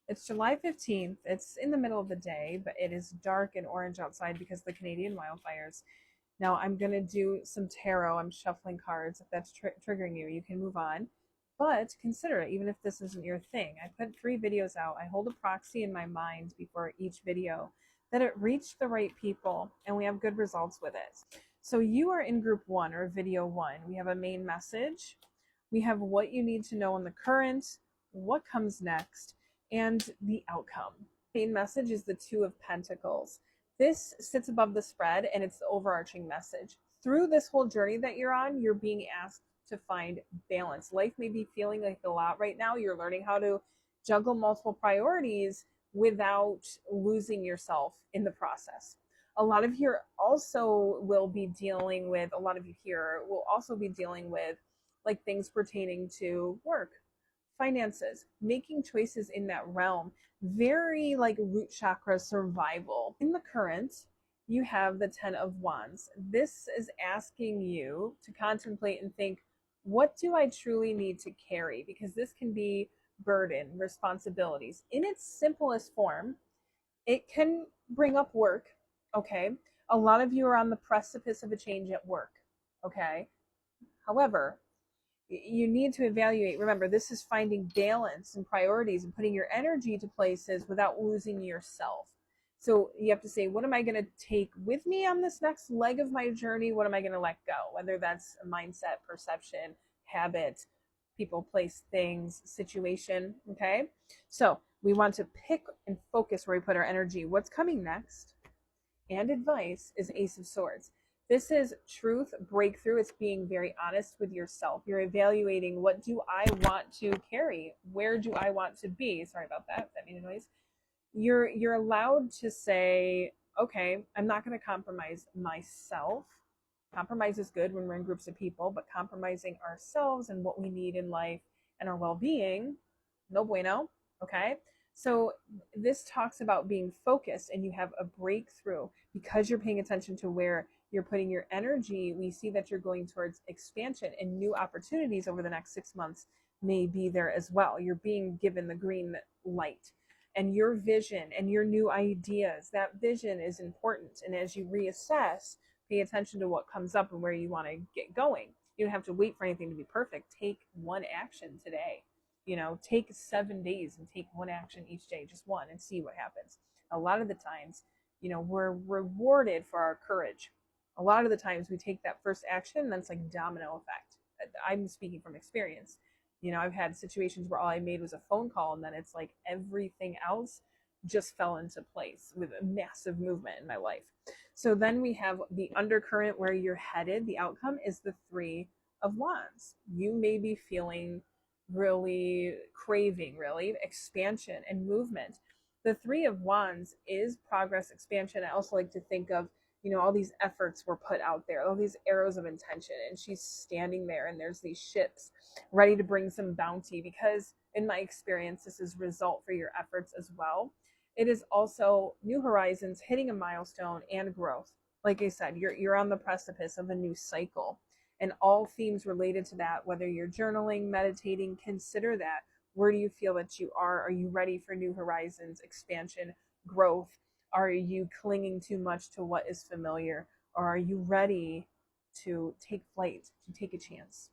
It's July 15th. It's in the middle of the day, but it is dark and orange outside because of the Canadian wildfires. Now I'm going to do some tarot. I'm shuffling cards. If that's triggering you, you can move on. But consider it, even if this isn't your thing. I put 3 videos out. I hold a proxy in my mind before each video that it reached the right people and we have good results with it. So you are in group 1 or video 1. We have a main message. We have what you need to know in the current, what comes next, and the outcome. Main message is the Two of Pentacles. This sits above the spread and it's the overarching message. Through this whole journey that you're on, you're being asked to find balance. Life may be feeling like a lot right now. You're learning how to juggle multiple priorities without losing yourself in the process. A lot of you also will be dealing with, a lot of you here will also be dealing with like things pertaining to work, finances, making choices in that realm, very like root chakra survival. In the current, you have the 10 of Wands. This is asking you to contemplate and think, what do I truly need to carry? Because this can be burden, responsibilities. In its simplest form, it can bring up work, okay? A lot of you are on the precipice of a change at work, okay? However, you need to evaluate. Remember, this is finding balance and priorities and putting your energy to places without losing yourself. So you have to say, what am I going to take with me on this next leg of my journey? What am I going to let go? Whether that's a mindset, perception, habit, people, place, things, situation. Okay. So we want to pick and focus where we put our energy. What's coming next? And advice is Ace of Swords. This is truth, breakthrough. It's being very honest with yourself. You're evaluating, what do I want to carry? Where do I want to be? Sorry about that. That made a noise. You're allowed to say, okay, I'm not going to compromise myself. Compromise is good when we're in groups of people, but compromising ourselves and what we need in life and our well-being, no bueno. Okay. So this talks about being focused, and you have a breakthrough because you're paying attention to where you're putting your energy. We see that you're going towards expansion, and new opportunities over the next 6 months may be there as well. You're being given the green light, and your vision and your new ideas, that vision is important. And as you reassess, pay attention to what comes up and where you want to get going. You don't have to wait for anything to be perfect. Take one action today. Take 7 days and take one action each day, just one, and see what happens. A lot of the times, we're rewarded for our courage. A lot of the times we take that first action and then it's like domino effect. I'm speaking from experience. I've had situations where all I made was a phone call, and then it's like everything else just fell into place with a massive movement in my life. So then we have the undercurrent where you're headed. The outcome is the 3 of Wands. You may be feeling really craving, really expansion and movement. The 3 of Wands is progress, expansion. I also like to think of, all these efforts were put out there, all these arrows of intention, and she's standing there and there's these ships ready to bring some bounty, because in my experience, this is result for your efforts as well. It is also new horizons, hitting a milestone, and growth. Like I said, you're on the precipice of a new cycle, and all themes related to that, whether you're journaling, meditating, consider that. Where do you feel that you are? Are you ready for new horizons, expansion, growth? Are you clinging too much to what is familiar? Or are you ready to take flight, to take a chance?